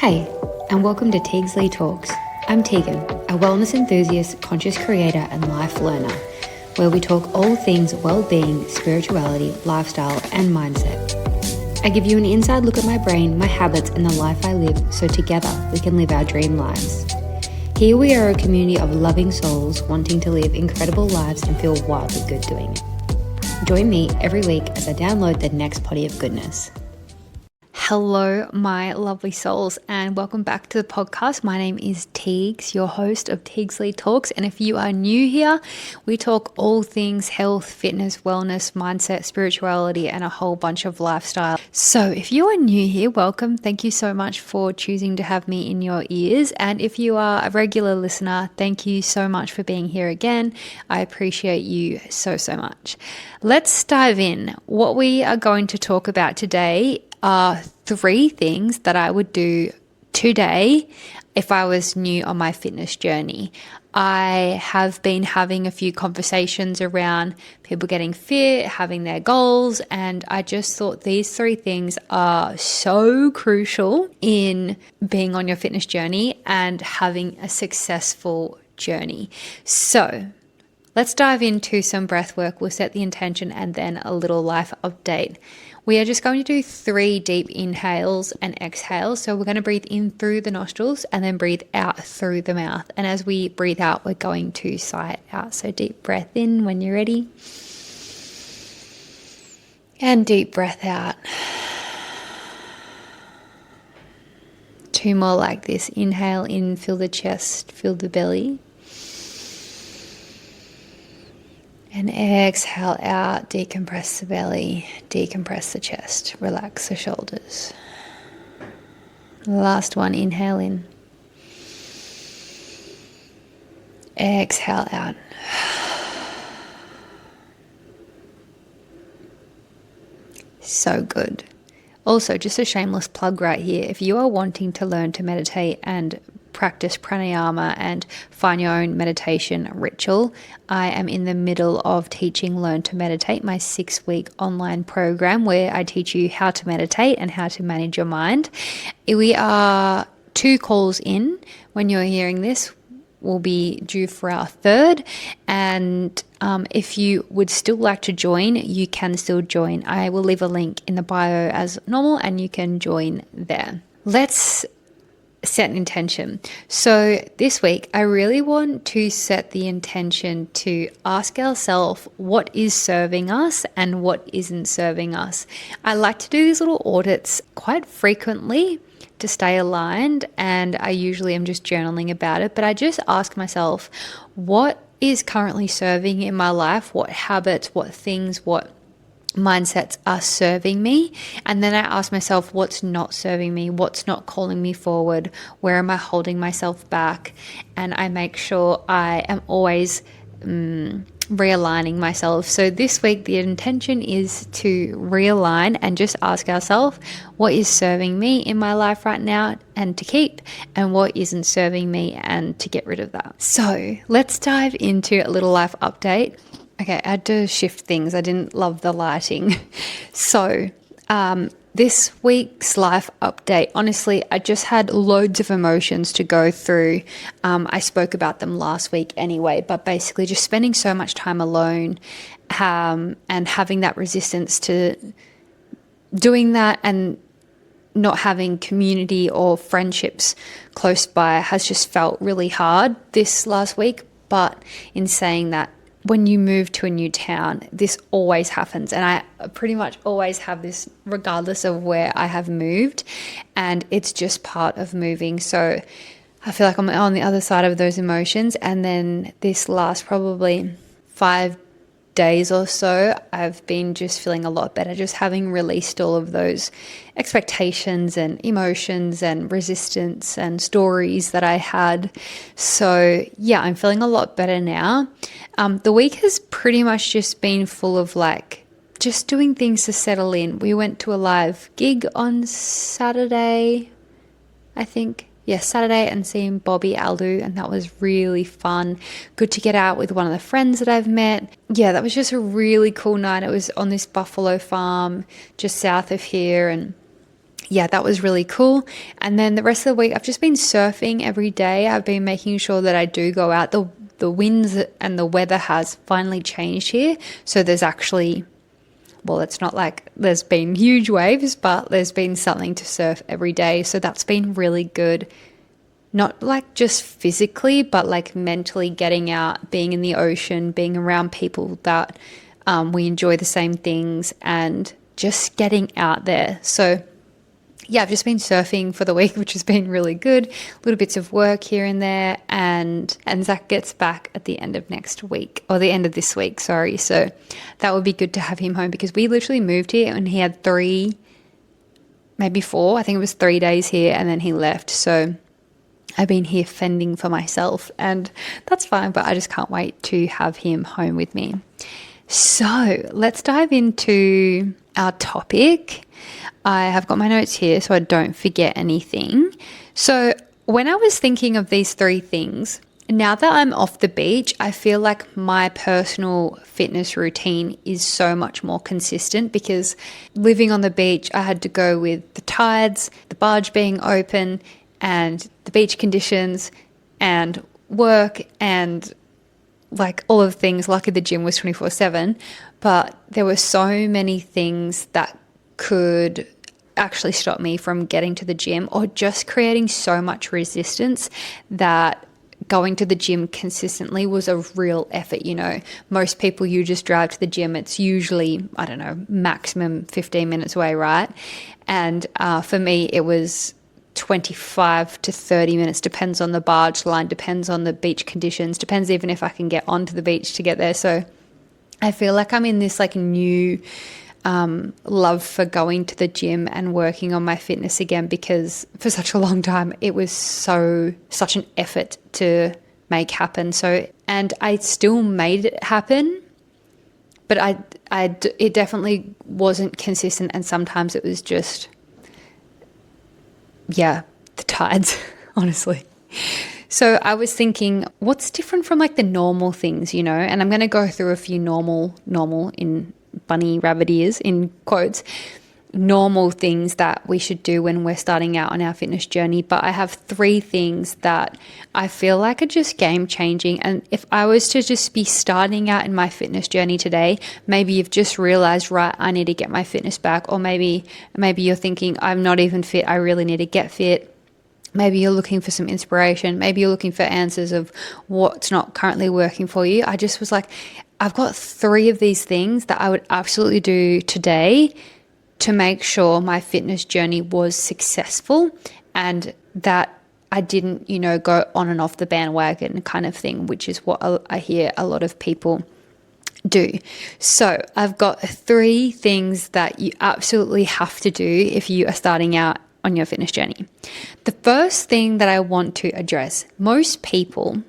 Hey, and welcome to Teags Talks. I'm Tegan, a wellness enthusiast, conscious creator, and life learner, where we talk all things well-being, spirituality, lifestyle, and mindset. I give you an inside look at my brain, my habits, and the life I live, so together we can live our dream lives. Here we are a community of loving souls wanting to live incredible lives and feel wildly good doing it. Join me every week as I download the next potty of goodness. Hello, my lovely souls, and welcome back to the podcast. My name is Teags, your host of Teags Talks. And if you are new here, we talk all things health, fitness, wellness, mindset, spirituality, and a whole bunch of lifestyle. So if you are new here, welcome. Thank you so much for choosing to have me in your ears. And if you are a regular listener, thank you so much for being here again. I appreciate you so much. Let's dive in. What we are going to talk about today are 3 things that I would do today if I was new on my fitness journey. I have been having a few conversations around people getting fit, having their goals, and I just thought these 3 things are so crucial in being on your fitness journey and having a successful journey. So let's dive into some breath work. We'll set the intention and then a little life update. We are just going to do 3 deep inhales and exhales. So we're going to breathe in through the nostrils and then breathe out through the mouth. And as we breathe out, we're going to sigh it out. So deep breath in when you're ready. And deep breath out. 2 more like this. Inhale in, feel the chest, feel the belly. And exhale out, decompress the belly, decompress the chest, relax the shoulders. Last one, inhale in. Exhale out. So good. Also, just a shameless plug right here. If you are wanting to learn to meditate and practice pranayama and find your own meditation ritual, I am in the middle of teaching Learn to Meditate, my 6-week online program where I teach you how to meditate and how to manage your mind. We are 2 calls in. When you're hearing this, we'll be due for our 3rd. And if you would still like to join, you can still join. I will leave a link in the bio as normal and you can join there. Let's set an intention. So this week, I really want to set the intention to ask ourselves what is serving us and what isn't serving us. I like to do these little audits quite frequently to stay aligned, and I usually am just journaling about it, but I just ask myself, what is currently serving in my life? What habits, what things, what mindsets are serving me? And then I ask myself, what's not serving me? What's not calling me forward? Where am I holding myself back? And I make sure I am always realigning myself. So this week, the intention is to realign and just ask ourselves, what is serving me in my life right now and to keep, and what isn't serving me and to get rid of that. So let's dive into a little life update. Okay, I had to shift things. I didn't love the lighting. So this week's life update, honestly, I just had loads of emotions to go through. I spoke about them last week anyway, but basically just spending so much time alone and having that resistance to doing that and not having community or friendships close by has just felt really hard this last week. But in saying that, when you move to a new town, this always happens. And I pretty much always have this regardless of where I have moved. And it's just part of moving. So I feel like I'm on the other side of those emotions. And then this last probably 5 days or so, I've been just feeling a lot better, just having released all of those expectations and emotions and resistance and stories that I had. So yeah, I'm feeling a lot better now. The week has pretty much just been full of just doing things to settle in. We went to a live gig on Saturday, I think. Yes, Saturday, and seeing Bobby Aldu, and that was really fun. Good to get out with one of the friends that I've met. Yeah, that was just a really cool night. It was on this buffalo farm just south of here, and yeah, that was really cool. And then the rest of the week, I've just been surfing every day. I've been making sure that I do go out. The winds and the weather has finally changed here. So there's actually, well, it's not like there's been huge waves, but there's been something to surf every day. So that's been really good. Not like just physically, but like mentally getting out, being in the ocean, being around people that we enjoy the same things, and just getting out there. So yeah, I've just been surfing for the week, which has been really good. Little bits of work here and there, and Zach gets back at the end of next week, or the end of this week, sorry. So that would be good to have him home, because we literally moved here and he had 3, maybe 4, I think it was 3 days here, and then he left. So I've been here fending for myself, and that's fine, but I just can't wait to have him home with me. So let's dive into our topic. I have got my notes here so I don't forget anything. So when I was thinking of these 3 things, now that I'm off the beach, I feel like my personal fitness routine is so much more consistent, because living on the beach, I had to go with the tides, the barge being open, and the beach conditions, and work, and like all of the things. Lucky the gym was 24/7, but there were so many things that could actually stop me from getting to the gym, or just creating so much resistance that going to the gym consistently was a real effort. You know, most people, you just drive to the gym. It's usually, I don't know, maximum 15 minutes away, right? And for me, it was 25 to 30 minutes, depends on the barge line, depends on the beach conditions, depends even if I can get onto the beach to get there. So I feel like I'm in this like new love for going to the gym and working on my fitness again, because for such a long time it was such an effort to make happen. So, and I still made it happen, but it definitely wasn't consistent, and sometimes it was just, yeah, the tides, honestly. So I was thinking, what's different from like the normal things, you know? And I'm going to go through a few normal in bunny rabbit ears, in quotes, normal things that we should do when we're starting out on our fitness journey. But I have 3 things that I feel like are just game changing. And if I was to just be starting out in my fitness journey today, maybe you've just realized, right, I need to get my fitness back. Or maybe you're thinking, I'm not even fit, I really need to get fit. Maybe you're looking for some inspiration. Maybe you're looking for answers of what's not currently working for you. I just was like, I've got 3 of these things that I would absolutely do today to make sure my fitness journey was successful, and that I didn't, you know, go on and off the bandwagon kind of thing, which is what I hear a lot of people do. So I've got 3 things that you absolutely have to do if you are starting out on your fitness journey. The first thing that I want to address, most people,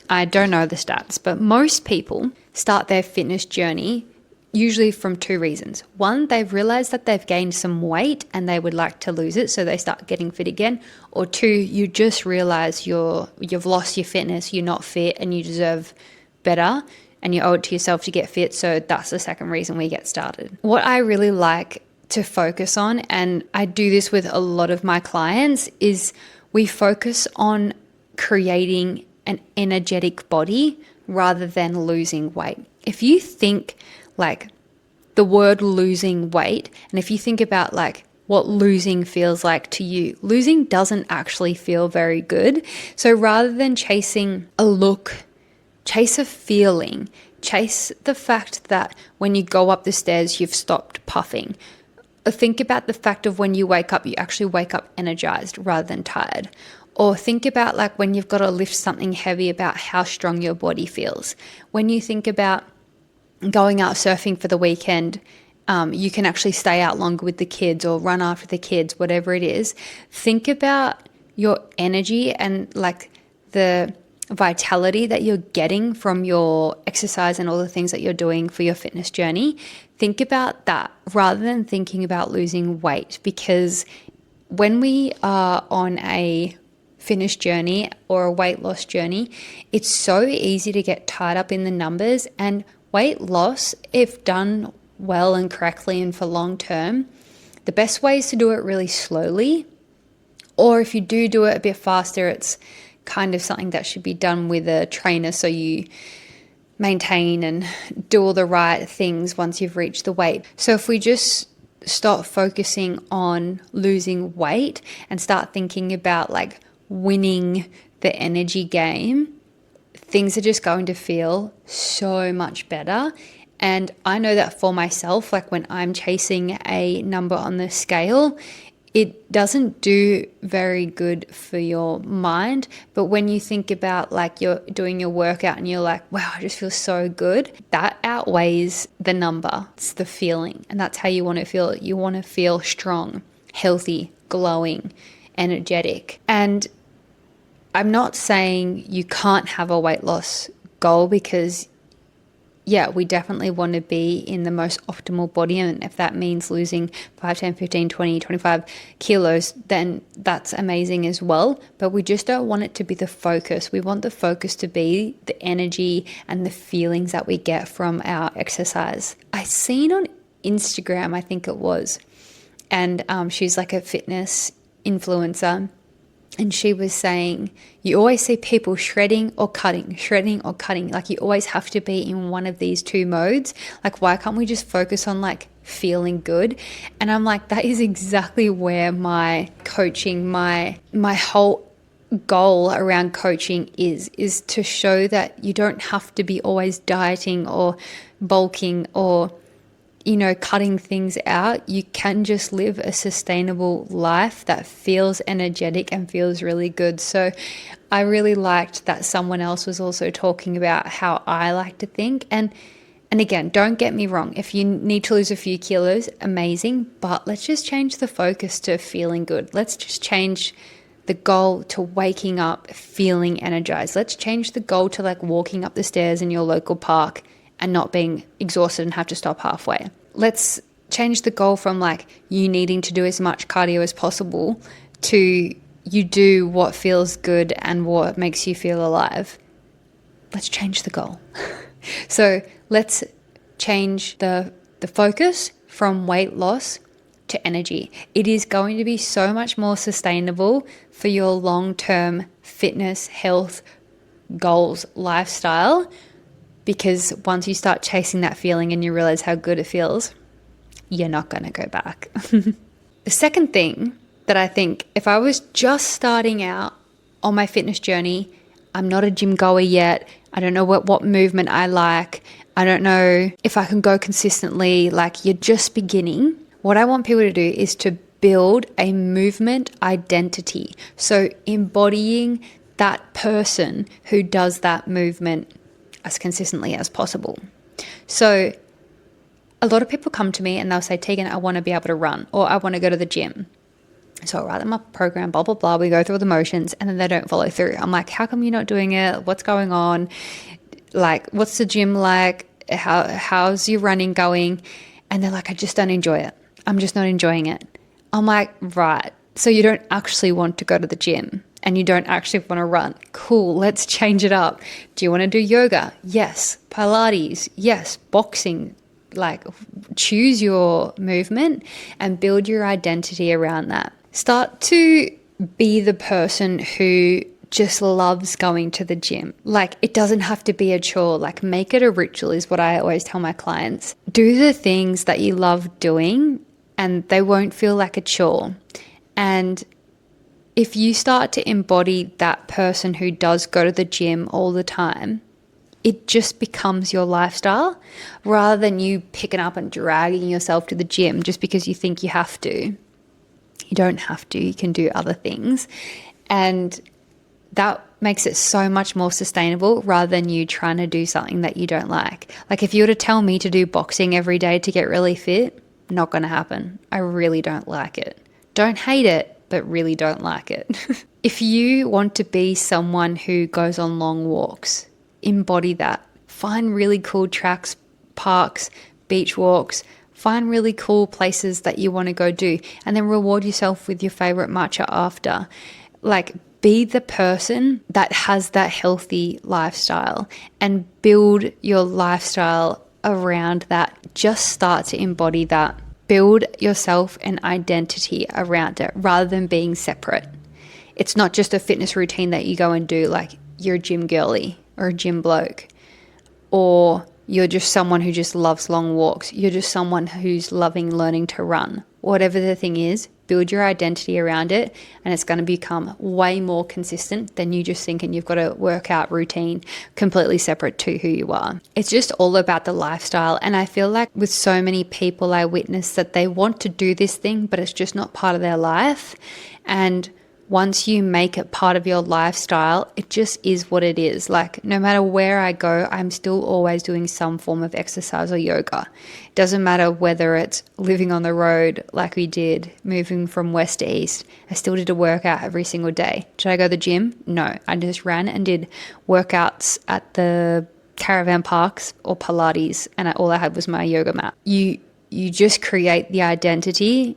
I don't know the stats, but most people start their fitness journey usually from 2 reasons. One, they've realized that they've gained some weight and they would like to lose it, so they start getting fit again. Or 2, you just realize you've lost your fitness, you're not fit, and you deserve better, and you owe it to yourself to get fit. So that's the second reason we get started. What I really like to focus on, and I do this with a lot of my clients, is we focus on creating an energetic body rather than losing weight. If you think like the word losing weight, and if you think about like what losing feels like to you, losing doesn't actually feel very good. So rather than chasing a look, chase a feeling, chase the fact that when you go up the stairs, you've stopped puffing. Think about the fact of when you wake up, you actually wake up energized rather than tired. Or think about like when you've got to lift something heavy, about how strong your body feels. When you think about going out surfing for the weekend, you can actually stay out longer with the kids or run after the kids, whatever it is. Think about your energy and like the vitality that you're getting from your exercise and all the things that you're doing for your fitness journey. Think about that rather than thinking about losing weight, because when we are on a fitness journey or a weight loss journey, it's so easy to get tied up in the numbers. And weight loss, if done well and correctly and for long term, The best way is to do it really slowly, or if you do it a bit faster, it's kind of something that should be done with a trainer, so you maintain and do all the right things once you've reached the weight. So if we just stop focusing on losing weight and start thinking about like winning the energy game, things are just going to feel so much better. And I know that for myself, like when I'm chasing a number on the scale, it doesn't do very good for your mind. But when you think about like you're doing your workout and you're like, wow, I just feel so good, that outweighs the number. It's the feeling. And that's how you want to feel. You want to feel strong, healthy, glowing, energetic. And I'm not saying you can't have a weight loss goal, because yeah, we definitely want to be in the most optimal body. And if that means losing 5, 10, 15, 20, 25 kilos, then that's amazing as well. But we just don't want it to be the focus. We want the focus to be the energy and the feelings that we get from our exercise. I seen on Instagram, I think it was, and she's like a fitness influencer. And she was saying, you always see people shredding or cutting. Like you always have to be in one of these two modes. Like, why can't we just focus on like feeling good? And I'm like, that is exactly where my coaching, my whole goal around coaching is to show that you don't have to be always dieting or bulking or cutting things out. You can just live a sustainable life that feels energetic and feels really good. So I really liked that someone else was also talking about how I like to think. And again, don't get me wrong. If you need to lose a few kilos, amazing. But let's just change the focus to feeling good. Let's just change the goal to waking up feeling energized. Let's change the goal to like walking up the stairs in your local park and not being exhausted and have to stop halfway. Let's change the goal from like you needing to do as much cardio as possible to you do what feels good and what makes you feel alive. Let's change the goal. So let's change the focus from weight loss to energy. It is going to be so much more sustainable for your long-term fitness, health, goals, lifestyle. Because once you start chasing that feeling and you realize how good it feels, you're not going to go back. The second thing that I think, if I was just starting out on my fitness journey, I'm not a gym goer yet. I don't know what movement I like. I don't know if I can go consistently. Like, you're just beginning. What I want people to do is to build a movement identity. So embodying that person who does that movement as consistently as possible. So a lot of people come to me and they'll say, Tegan, I want to be able to run, or I want to go to the gym. So I write them up a program, blah, blah, blah. We go through the motions and then they don't follow through. I'm like, how come you're not doing it? What's going on? Like, what's the gym like? How's your running going? And they're like, I just don't enjoy it. I'm just not enjoying it. I'm like, right. So you don't actually want to go to the gym and you don't actually want to run. Cool, let's change it up. Do you want to do yoga? Yes. Pilates? Yes. Boxing? Like, choose your movement and build your identity around that. Start to be the person who just loves going to the gym. Like, it doesn't have to be a chore. Like, make it a ritual is what I always tell my clients. Do the things that you love doing and they won't feel like a chore. And if you start to embody that person who does go to the gym all the time, it just becomes your lifestyle rather than you picking up and dragging yourself to the gym just because you think you have to. You don't have to. You can do other things. And that makes it so much more sustainable rather than you trying to do something that you don't like. Like, if you were to tell me to do boxing every day to get really fit, not going to happen. I really don't like it. Don't hate it, but really don't like it. If you want to be someone who goes on long walks, embody that. Find really cool tracks, parks, beach walks. Find really cool places that you want to go do, and then reward yourself with your favorite matcha after. Like, be the person that has that healthy lifestyle and build your lifestyle around that. Just start to embody that. build yourself an identity around it rather than being separate. It's not just a fitness routine that you go and do, like you're a gym girly or a gym bloke, or you're just someone who just loves long walks. You're just someone who's loving learning to run. Whatever the thing is, build your identity around it, and it's going to become way more consistent than you just thinking you've got a workout routine completely separate to who you are. It's just all about the lifestyle. And I feel like with so many people I witness that they want to do this thing, but it's just not part of their life. And once you make it part of your lifestyle, it just is what it is. Like no matter where I go, I'm still always doing some form of exercise or yoga. It doesn't matter whether it's living on the road like we did, moving from west to east. I still did a workout every single day. Did I go to the gym? No. I just ran and did workouts at the caravan parks or Pilates, and all I had was my yoga mat. You just create the identity,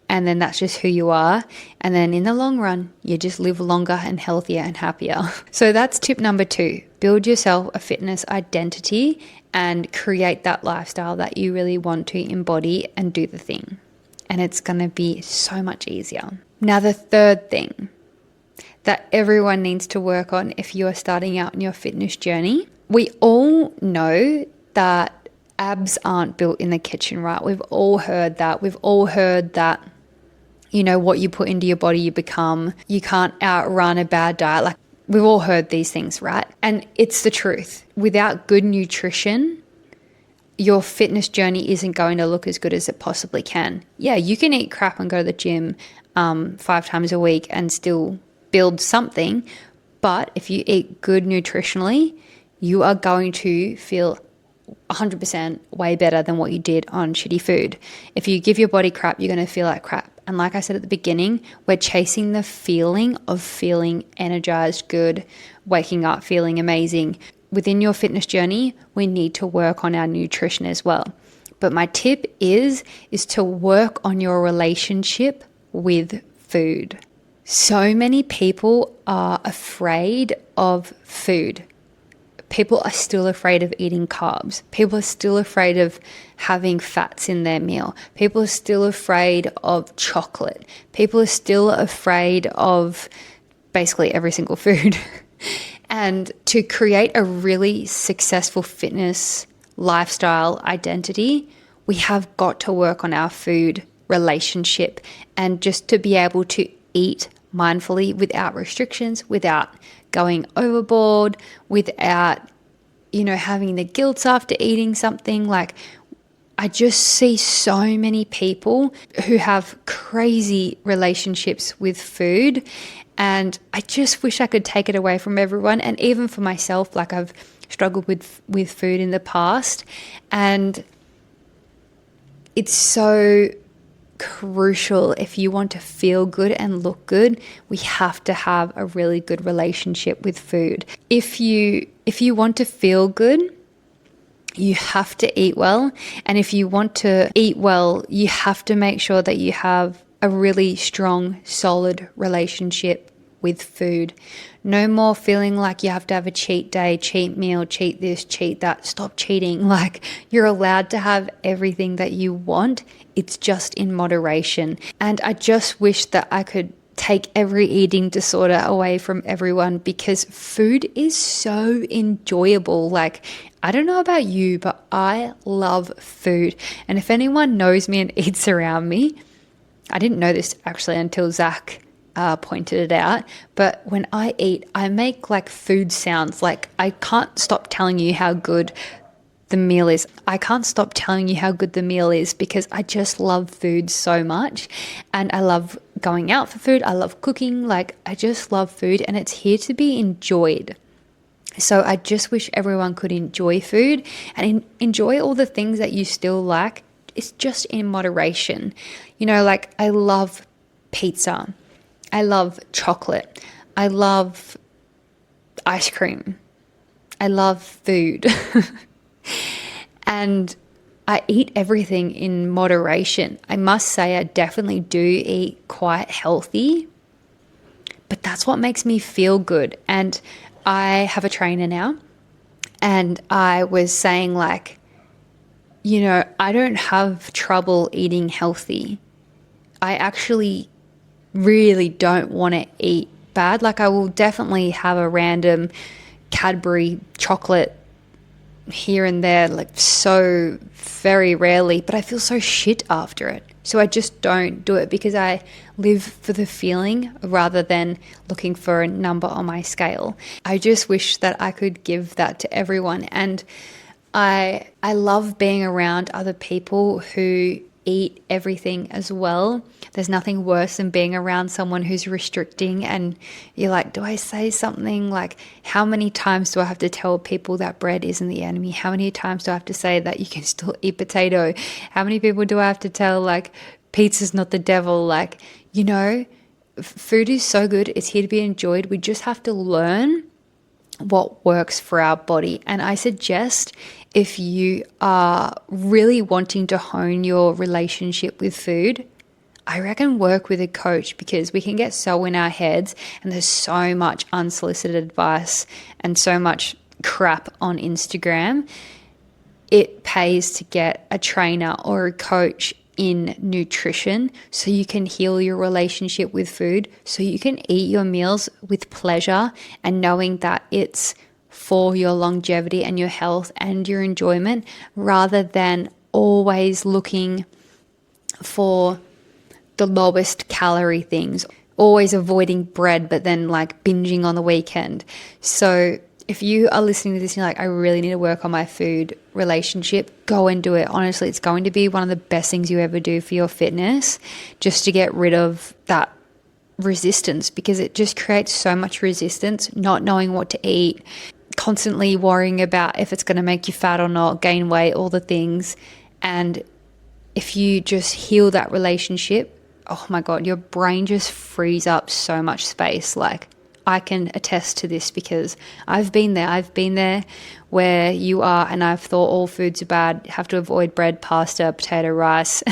and then that's just who you are. And then in the long run, you just live longer and healthier and happier. So that's tip number 2. Build yourself a fitness identity and create that lifestyle that you really want to embody and do the thing. And it's going to be so much easier. Now, the third thing that everyone needs to work on if you are starting out in your fitness journey, we all know that abs aren't built in the kitchen, right? We've all heard that. We've all heard that, you know, what you put into your body, you become. You can't outrun a bad diet. Like we've all heard these things, right? And it's the truth. Without good nutrition, your fitness journey isn't going to look as good as it possibly can. Yeah, you can eat crap and go to the gym 5 times a week and still build something. But if you eat good nutritionally, you are going to feel 100% way better than what you did on shitty food. If you give your body crap, you're going to feel like crap. And like I said at the beginning, we're chasing the feeling of feeling energized, good, waking up, feeling amazing. Within your fitness journey, we need to work on our nutrition as well. But my tip is to work on your relationship with food. So many people are afraid of food. People are still afraid of eating carbs. People are still afraid of having fats in their meal. People are still afraid of chocolate. People are still afraid of basically every single food. And to create a really successful fitness lifestyle identity, we have got to work on our food relationship, and just to be able to eat mindfully without restrictions, without going overboard, without, you know, having the guilt after eating something. Like I just see so many people who have crazy relationships with food, and I just wish I could take it away from everyone. And even for myself, like I've struggled with food in the past, and it's so crucial. If you want to feel good and look good, we have to have a really good relationship with food. If you want to feel good, you have to eat well. And if you want to eat well, you have to make sure that you have a really strong, solid relationship with food. No more feeling like you have to have a cheat day, cheat meal, cheat this, cheat that. Stop cheating. Like you're allowed to have everything that you want. It's just in moderation. And I just wish that I could take every eating disorder away from everyone, because food is so enjoyable. Like, I don't know about you, but I love food. And if anyone knows me and eats around me, I didn't know this actually until Zach pointed it out, but when I eat, I make like food sounds. Like I can't stop telling you how good the meal is. I can't stop telling you how good the meal is, because I just love food so much, and I love going out for food. I love cooking. Like I just love food, and it's here to be enjoyed. So I just wish everyone could enjoy food and enjoy all the things that you still like. It's just in moderation. You know, like I love pizza. I love chocolate. I love ice cream. I love food. And I eat everything in moderation. I must say I definitely do eat quite healthy, but that's what makes me feel good. And I have a trainer now, and I was saying like, I don't have trouble eating healthy. I actually really don't want to eat bad. Like, I will definitely have a random Cadbury chocolate here and there, like so very rarely, but I feel so shit after it. So I just don't do it because I live for the feeling rather than looking for a number on my scale. I just wish that I could give that to everyone. And I love being around other people who eat everything as well. There's nothing worse than being around someone who's restricting and you're like, do I say something? Like, how many times do I have to tell people that bread isn't the enemy? How many times do I have to say that you can still eat potato? How many people do I have to tell, like, pizza's not the devil? Like, food is so good. It's here to be enjoyed. We just have to learn what works for our body. And I suggest, if you are really wanting to hone your relationship with food, I reckon work with a coach, because we can get so in our heads and there's so much unsolicited advice and so much crap on Instagram. It pays to get a trainer or a coach in nutrition so you can heal your relationship with food, so you can eat your meals with pleasure and knowing that it's for your longevity and your health and your enjoyment, rather than always looking for the lowest calorie things, always avoiding bread, but then like binging on the weekend. So if you are listening to this and you're like, I really need to work on my food relationship, go and do it. Honestly, it's going to be one of the best things you ever do for your fitness, just to get rid of that resistance, because it just creates so much resistance, not knowing what to eat, constantly worrying about if it's going to make you fat or not, gain weight, all the things. And if you just heal that relationship, oh my God, your brain just frees up so much space. Like, I can attest to this because I've been there. I've been there where you are, and I've thought all foods are bad, have to avoid bread, pasta, potato, rice,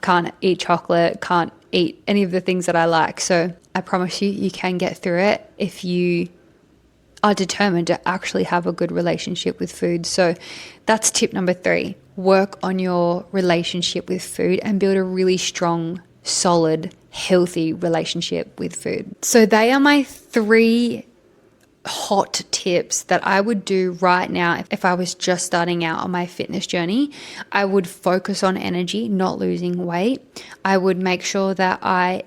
can't eat chocolate, can't eat any of the things that I like. So I promise you can get through it if you are determined to actually have a good relationship with food. So that's tip number 3. Work on your relationship with food and build a really strong, solid, healthy relationship with food. So they are my 3 hot tips that I would do right now if I was just starting out on my fitness journey. I would focus on energy, not losing weight. I would make sure that I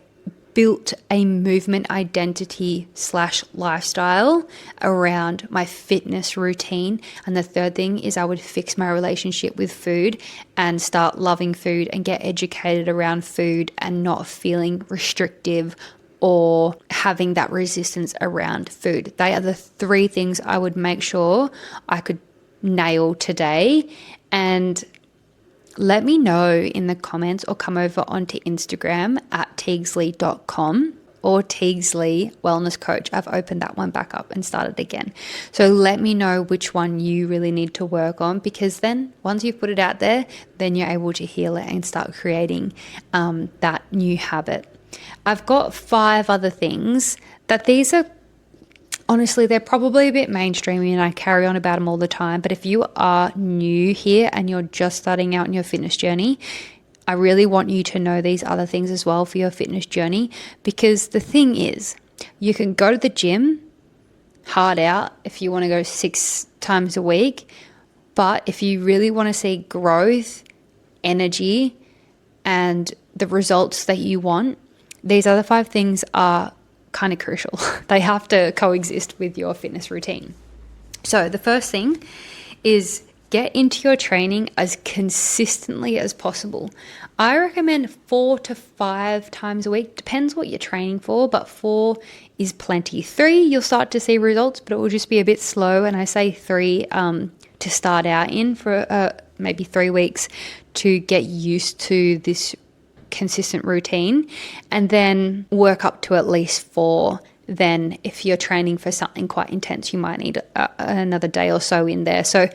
built a movement identity / lifestyle around my fitness routine. And the third thing is I would fix my relationship with food and start loving food and get educated around food and not feeling restrictive or having that resistance around food. They are the 3 things I would make sure I could nail today. And let me know in the comments, or come over onto Instagram at teagsley.com or Teagsley Wellness Coach. I've opened that one back up and started again. So let me know which one you really need to work on, because then once you've put it out there, then you're able to heal it and start creating that new habit. I've got 5 other things that these are, honestly, they're probably a bit mainstreamy and I carry on about them all the time. But if you are new here and you're just starting out in your fitness journey, I really want you to know these other things as well for your fitness journey. Because the thing is, you can go to the gym hard out if you want to go 6 times a week. But if you really want to see growth, energy, and the results that you want, these other 5 things are kind of crucial. They have to coexist with your fitness routine. So the first thing is get into your training as consistently as possible. I recommend 4 to 5 times a week. Depends what you're training for, but 4 is plenty. 3, you'll start to see results, but it will just be a bit slow. And I say 3 to start out in for maybe 3 weeks to get used to this consistent routine, and then work up to at least 4. Then if you're training for something quite intense, you might need another day or so in there. So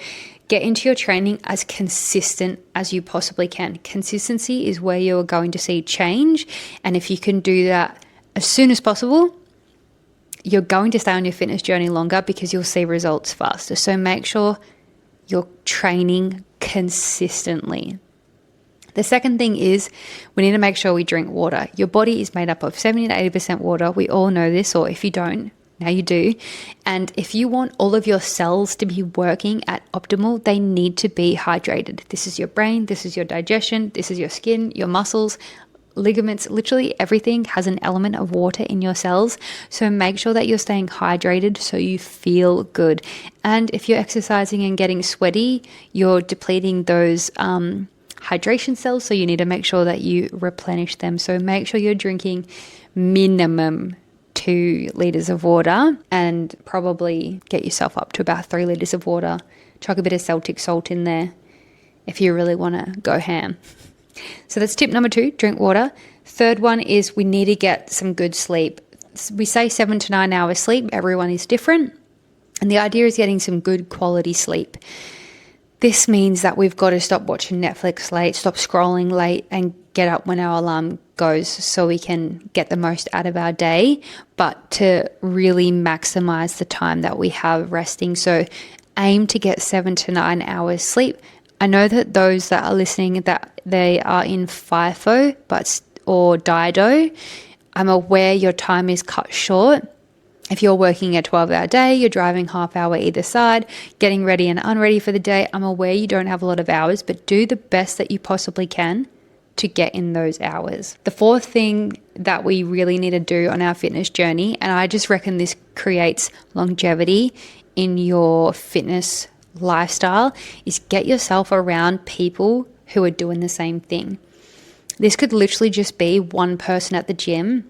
get into your training as consistent as you possibly can. Consistency is where you're going to see change, and if you can do that as soon as possible, you're going to stay on your fitness journey longer because you'll see results faster. So make sure you're training consistently. The second thing is we need to make sure we drink water. Your body is made up of 70 to 80% water. We all know this, or if you don't, now you do. And if you want all of your cells to be working at optimal, they need to be hydrated. This is your brain, this is your digestion, this is your skin, your muscles, ligaments, literally everything has an element of water in your cells. So make sure that you're staying hydrated so you feel good. And if you're exercising and getting sweaty, you're depleting those hydration cells. So you need to make sure that you replenish them. So make sure you're drinking minimum 2 liters of water, and probably get yourself up to about 3 liters of water. Chuck a bit of Celtic salt in there if you really want to go ham. So that's tip number 2, drink water. Third one is we need to get some good sleep. We say 7 to 9 hours sleep. Everyone is different. And the idea is getting some good quality sleep. This means that we've got to stop watching Netflix late, stop scrolling late, and get up when our alarm goes so we can get the most out of our day, but to really maximize the time that we have resting. So aim to get 7 to 9 hours sleep. I know that those that are listening, that they are in FIFO or DIDO. I'm aware your time is cut short. If you're working a 12-hour day, you're driving half hour either side, getting ready and unready for the day. I'm aware you don't have a lot of hours, but do the best that you possibly can to get in those hours. The fourth thing that we really need to do on our fitness journey, and I just reckon this creates longevity in your fitness lifestyle, is get yourself around people who are doing the same thing. This could literally just be one person at the gym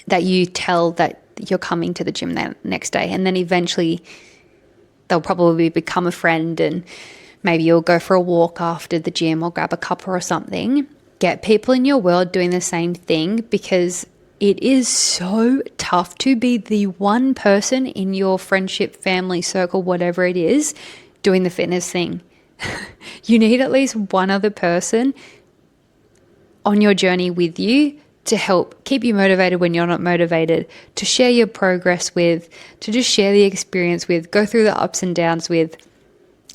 that you tell that you're coming to the gym that next day, and then eventually they'll probably become a friend, and maybe you'll go for a walk after the gym or grab a cuppa or something. Get people in your world doing the same thing, because it is so tough to be the one person in your friendship, family circle, whatever it is, doing the fitness thing. You need at least one other person on your journey with you to help keep you motivated when you're not motivated, to share your progress with, to just share the experience with, go through the ups and downs with.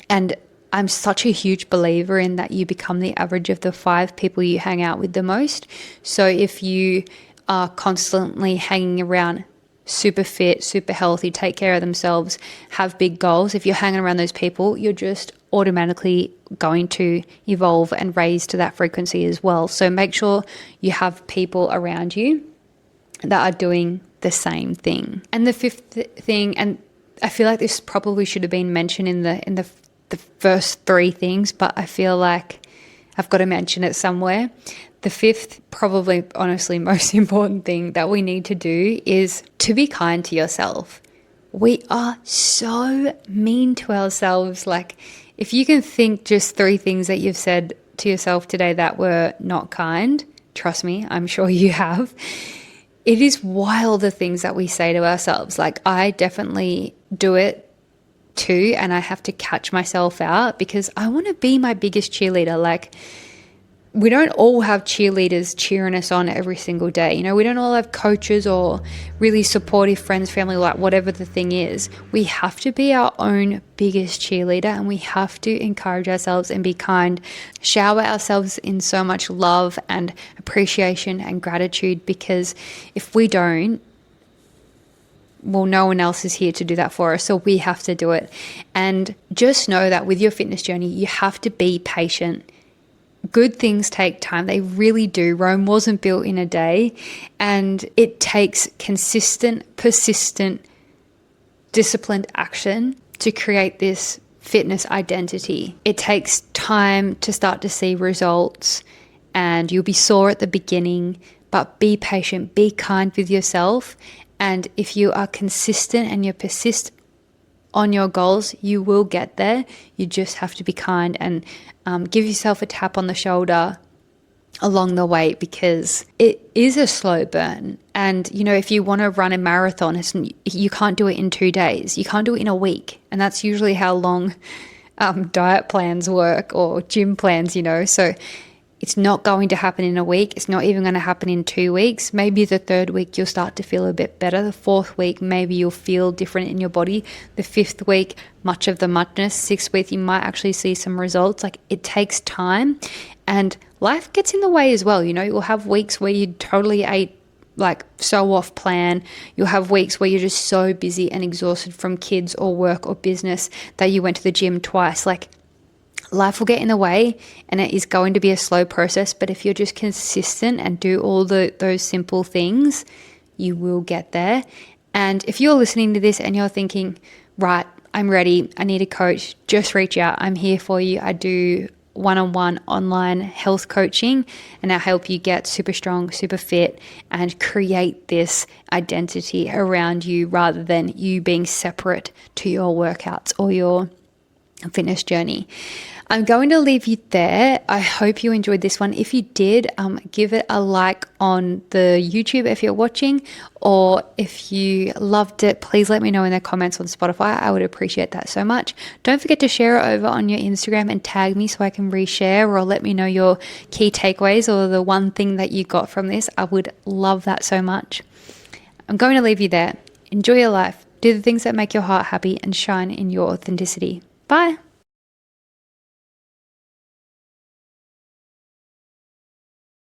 And I'm such a huge believer in that you become the average of the 5 people you hang out with the most. So if you are constantly hanging around super fit, super healthy, take care of themselves, have big goals, if you're hanging around those people, you're just automatically going to evolve and raise to that frequency as well. So make sure you have people around you that are doing the same thing. And the fifth thing, and I feel like this probably should have been mentioned in the first 3 things, but I feel like I've got to mention it somewhere. The fifth, probably honestly most important thing that we need to do is to be kind to yourself. We are so mean to ourselves. Like, if you can think just 3 things that you've said to yourself today that were not kind, trust me, I'm sure you have. It is wild the things that we say to ourselves. Like, I definitely do it too, and I have to catch myself out because I want to be my biggest cheerleader. Like, we don't all have cheerleaders cheering us on every single day. You know, we don't all have coaches or really supportive friends, family, like whatever the thing is. We have to be our own biggest cheerleader, and we have to encourage ourselves and be kind, shower ourselves in so much love and appreciation and gratitude, because if we don't, well, no one else is here to do that for us, so we have to do it. And just know that with your fitness journey, you have to be patient. Good things take time. They really do. Rome wasn't built in a day, and it takes consistent, persistent, disciplined action to create this fitness identity. It takes time to start to see results, and you'll be sore at the beginning, but be patient, be kind with yourself. And if you are consistent and you persist on your goals, you will get there. You just have to be kind and give yourself a tap on the shoulder along the way, because it is a slow burn. And, you know, if you want to run a marathon, you can't do it in 2 days. You can't do it in a week. And that's usually how long diet plans work, or gym plans, you know. So It's not going to happen in a week. It's not even going to happen in 2 weeks. Maybe the 3rd week you'll start to feel a bit better. The 4th week, maybe you'll feel different in your body. The 5th week, much of the muchness. 6th week, you might actually see some results. Like, it takes time, and life gets in the way as well. You know, you'll have weeks where you totally ate like so off plan. You'll have weeks where you're just so busy and exhausted from kids or work or business that you went to the gym twice. Like, life will get in the way, and it is going to be a slow process. But if you're just consistent and do all those simple things, you will get there. And if you're listening to this and you're thinking, right, I'm ready, I need a coach, just reach out. I'm here for you. I do one-on-one online health coaching, and I help you get super strong, super fit, and create this identity around you rather than you being separate to your workouts or your fitness journey. I'm going to leave you there. I hope you enjoyed this one. If you did, give it a like on the YouTube if you're watching, or if you loved it, please let me know in the comments on Spotify. I would appreciate that so much. Don't forget to share it over on your Instagram and tag me so I can reshare, or let me know your key takeaways or the one thing that you got from this. I would love that so much. I'm going to leave you there. Enjoy your life. Do the things that make your heart happy and shine in your authenticity. Bye.